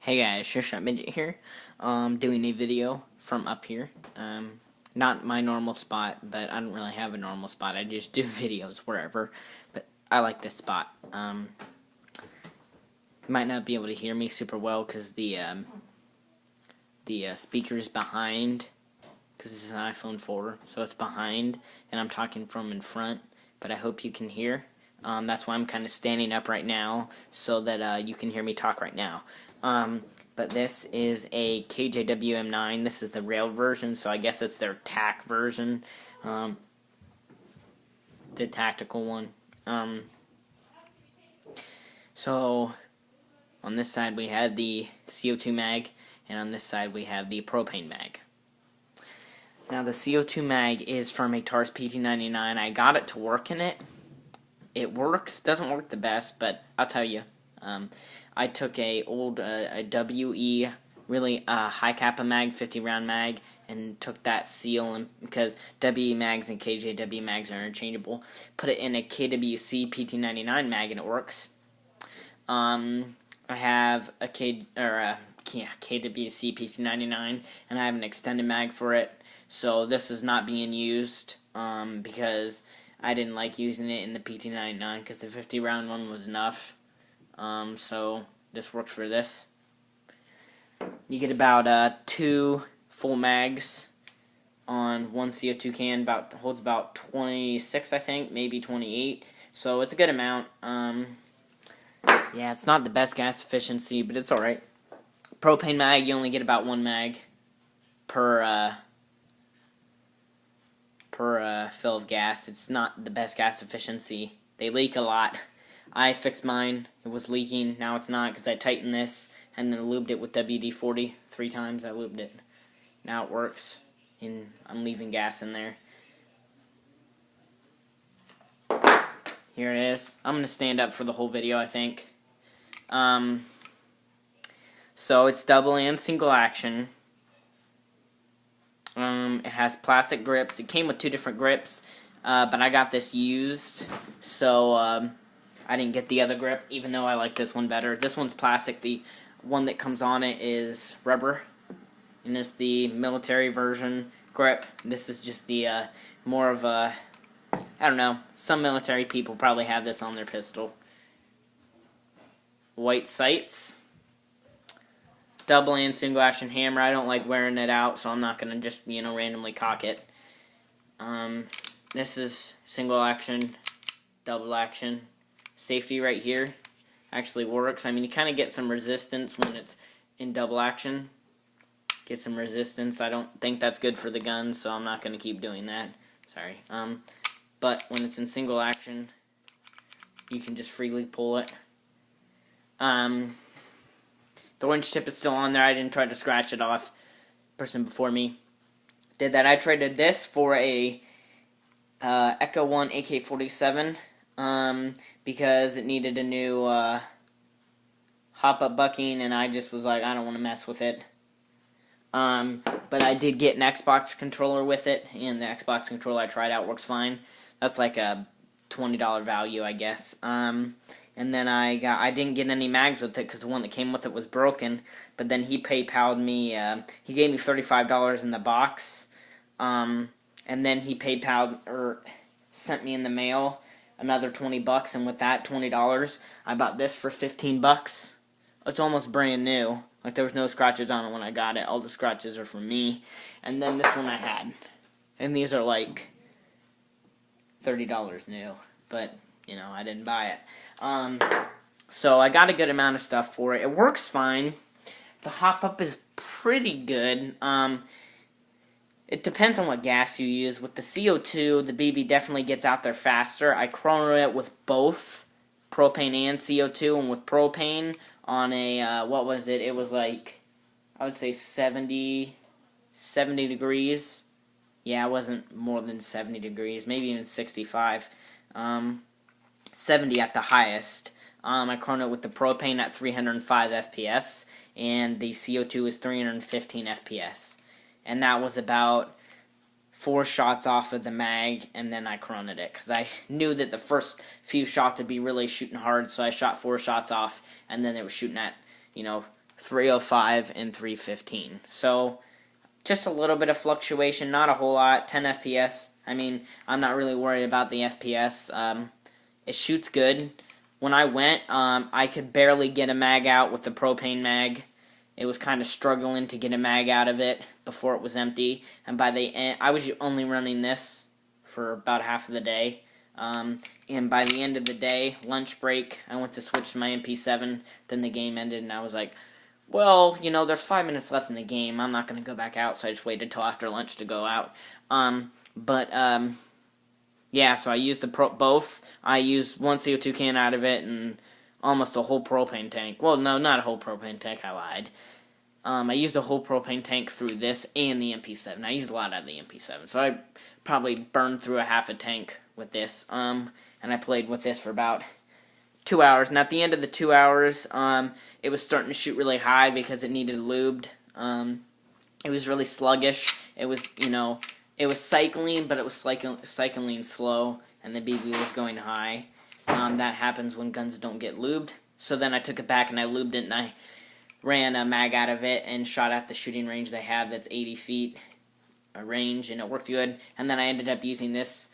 Hey guys, Short Midget here. Doing a video from up here. Not my normal spot, but I don't really have a normal spot. I just do videos wherever. But I like this spot. You might not be able to hear me super well because the speaker's behind. Because this is an iPhone 4, so it's behind, and I'm talking from in front. But I hope you can hear. That's why I'm kind of standing up right now, so that you can hear me talk right now. But this is a KJWM9. This is the rail version, so I guess it's their TAC version, the tactical one. So on this side we have the CO2 mag, and on this side we have the propane mag. Now the CO2 mag is from a TARS PT99. I got it to work in it. It works. Doesn't work the best, but I'll tell you. I took a old a WE, really high kappa mag, 50 round mag, and took that seal, and because WE mags and KJW mags are interchangeable, put it in a KWC PT99 mag, and it works. I have a KWC PT99, and I have an extended mag for it. So this is not being used because I didn't like using it in the PT99 because the 50 round one was enough. So this works for this. You get about 2 full mags on one CO2 can. Holds about 26, I think, maybe 28. So it's a good amount. Yeah, it's not the best gas efficiency, but it's alright. Propane mag, you only get about 1 mag per fill of gas. It's not the best gas efficiency. They leak a lot. I fixed mine. It was leaking. Now it's not because I tightened this and then lubed it with WD-40 3 times. I lubed it. Now it works. And I'm leaving gas in there. Here it is. I'm going to stand up for the whole video, I think. So it's double and single action. It has plastic grips. It came with 2 different grips, but I got this used, so I didn't get the other grip, even though I like this one better. This one's plastic. The one that comes on it is rubber, and it's the military version grip. This is just the more of a, I don't know, some military people probably have this on their pistol. White sights. Double and single action hammer. I don't like wearing it out, so I'm not going to just, randomly cock it. This is single action, double action. Safety right here actually works. I mean, you kind of get some resistance when it's in double action. Get some resistance. I don't think that's good for the gun, so I'm not going to keep doing that. Sorry. But when it's in single action, you can just freely pull it. The orange tip is still on there. I didn't try to scratch it off. Person before me did that. I traded this for a Echo 1 AK-47 because it needed a new hop-up bucking, and I just was like, I don't want to mess with it. But I did get an Xbox controller with it, and the Xbox controller I tried out works fine. That's like a $20 value, I guess. And then I didn't get any mags with it because the one that came with it was broken. But then he PayPal'd me. He gave me $35 in the box, and then he sent me in the mail another $20. And with that $20, I bought this for $15. It's almost brand new. Like, there was no scratches on it when I got it. All the scratches are from me. And then this one I had, and these are like $30 new, but I didn't buy it. So I got a good amount of stuff for it. It works fine. The hop-up is pretty good. It depends on what gas you use. With the CO2, the BB definitely gets out there faster. I chronoed it with both propane and CO2, and with propane on a, what was it? It was like, I would say 70 degrees. Yeah, it wasn't more than 70 degrees, maybe even 65. 70 at the highest. I chronoed it with the propane at 305 FPS, and the CO2 is 315 FPS. And that was about 4 shots off of the mag, and then I chronoed it, because I knew that the first few shots would be really shooting hard, so I shot 4 shots off, and then it was shooting at, 305, and 315. So just a little bit of fluctuation, not a whole lot. 10 FPS. I mean, I'm not really worried about the FPS. It shoots good. When I went, I could barely get a mag out with the propane mag. It was kind of struggling to get a mag out of it before it was empty. And by the end, I was only running this for about half of the day. And by the end of the day, lunch break, I went to switch to my MP7. Then the game ended, and I was like, well, you know, there's 5 minutes left in the game. I'm not going to go back out, so I just waited till after lunch to go out. Yeah, so I used both. I used one CO2 can out of it and almost a whole propane tank. Well, no, not a whole propane tank. I lied. I used a whole propane tank through this and the MP7. I used a lot out of the MP7, so I probably burned through a half a tank with this. And I played with this for about 2 hours. And at the end of the 2 hours, it was starting to shoot really high because it needed lubed. It was really sluggish. It was, you know, it was cycling, but it was cycling slow, and the BB was going high. That happens when guns don't get lubed. So then I took it back and I lubed it, and I ran a mag out of it and shot at the shooting range they have that's 80 feet range, and it worked good. And then I ended up using this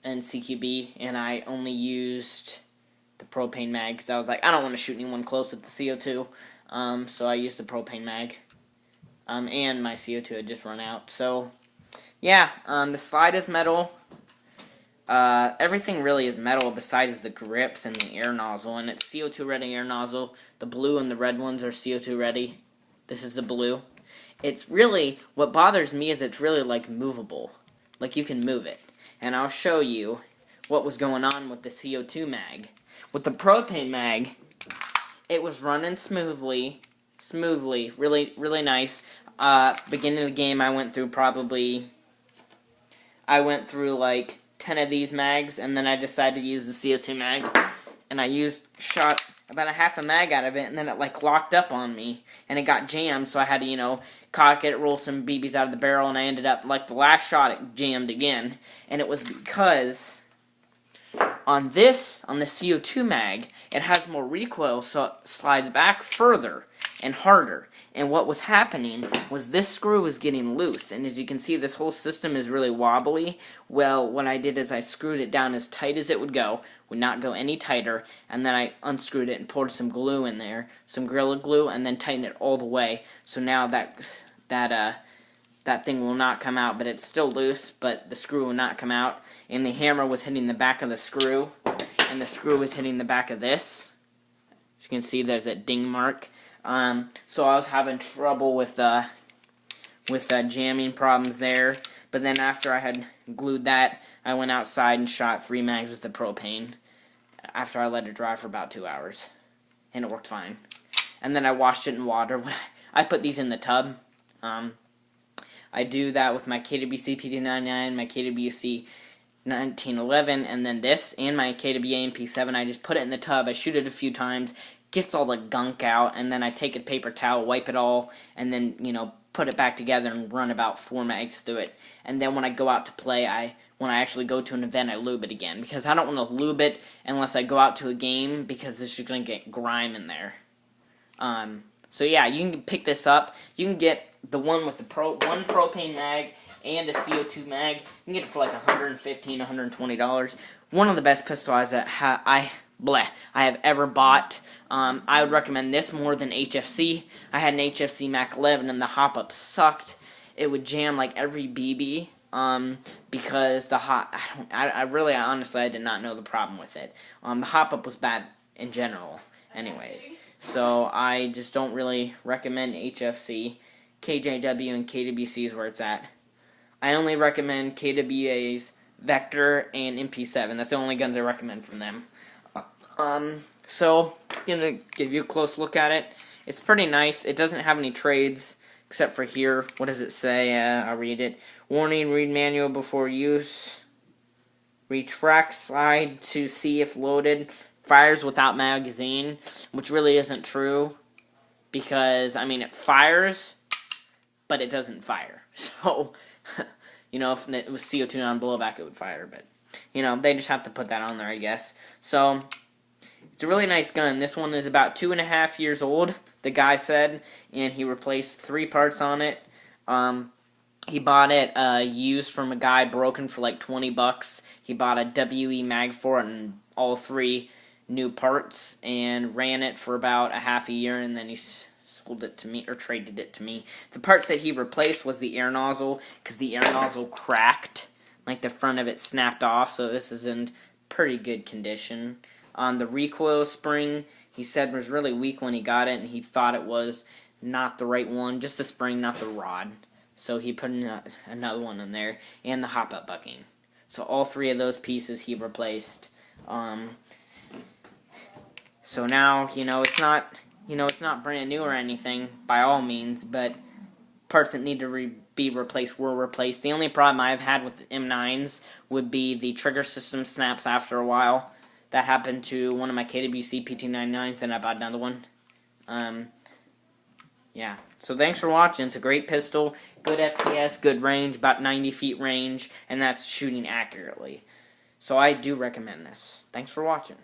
in CQB, and I only used the propane mag because I was like, I don't want to shoot anyone close with the CO2. So I used the propane mag. And my CO2 had just run out. So, yeah, the slide is metal. Everything really is metal besides the grips and the air nozzle, and it's CO2 ready air nozzle. The blue and the red ones are CO2 ready. This is the blue. It's really, what bothers me is it's really like movable. Like you can move it. And I'll show you what was going on with the CO2 mag. With the propane mag, it was running smoothly, really, really nice. Beginning of the game, I went through like 10 of these mags, and then I decided to use the CO2 mag, and shot about a half a mag out of it, and then it like locked up on me, and it got jammed, so I had to, you know, cock it, roll some BBs out of the barrel, and I ended up, like the last shot, it jammed again, and it was because on the CO2 mag, it has more recoil, so it slides back further and harder. And what was happening was this screw was getting loose, and as you can see, this whole system is really wobbly. Well, what I did is I screwed it down as tight as it would not go any tighter, and then I unscrewed it and poured some glue in there, some Gorilla Glue, and then tightened it all the way. So now that thing will not come out, but it's still loose, but the screw will not come out. And the hammer was hitting the back of the screw, and the screw was hitting the back of this. As you can see, there's that ding mark. So I was having trouble with jamming problems there. But then after I had glued that, I went outside and shot 3 mags with the propane after I let it dry for about 2 hours. And it worked fine. And then I washed it in water. I put these in the tub. I do that with my KWC PD99, my KWC 1911, and then this, and my KWA MP7. I just put it in the tub. I shoot it a few times, gets all the gunk out, and then I take a paper towel, wipe it all, and then, you know, put it back together and run about 4 mags through it. And then when I go out to play, when I actually go to an event, I lube it again, because I don't want to lube it unless I go out to a game, because it's just going to get grime in there. So yeah, you can pick this up. You can get the one with the one propane mag and a CO2 mag. You can get it for like $115, $120. One of the best pistols that I have ever bought. I would recommend this more than HFC. I had an HFC Mac 11 and the hop-up sucked. It would jam like every BB because honestly, I did not know the problem with it. The hop-up was bad in general anyways. So I just don't really recommend HFC. KJW and KWC is where it's at. I only recommend KWA's Vector and MP7. That's the only guns I recommend from them. So, I'm going to give you a close look at it. It's pretty nice. It doesn't have any trades, except for here. What does it say? I'll read it. Warning, read manual before use. Retract slide to see if loaded. Fires without magazine, which really isn't true. Because, I mean, it fires, but it doesn't fire. So, you know, if it was CO2 on blowback, it would fire, but, you know, they just have to put that on there, I guess. So, it's a really nice gun. This one is about 2.5 years old. the guy said, and he replaced 3 parts on it. He bought it used from a guy, broken for like $20. He bought a WE Mag for it and all 3 new parts, and ran it for about a half a year, and then he sold it to me, or traded it to me. The parts that he replaced was the air nozzle, because the air nozzle cracked, like the front of it snapped off, so this is in pretty good condition. The recoil spring, he said, was really weak when he got it, and he thought it was not the right one, just the spring, not the rod. So he put another one in there, and the hop-up bucking. So all 3 of those pieces he replaced. So now, it's not brand new or anything, by all means, but parts that need to be replaced were replaced. The only problem I've had with the M9s would be the trigger system snaps after a while. That happened to one of my KWC PT99s, and I bought another one. Yeah. So thanks for watching. It's a great pistol, good FPS, good range, about 90 feet range, and that's shooting accurately. So I do recommend this. Thanks for watching.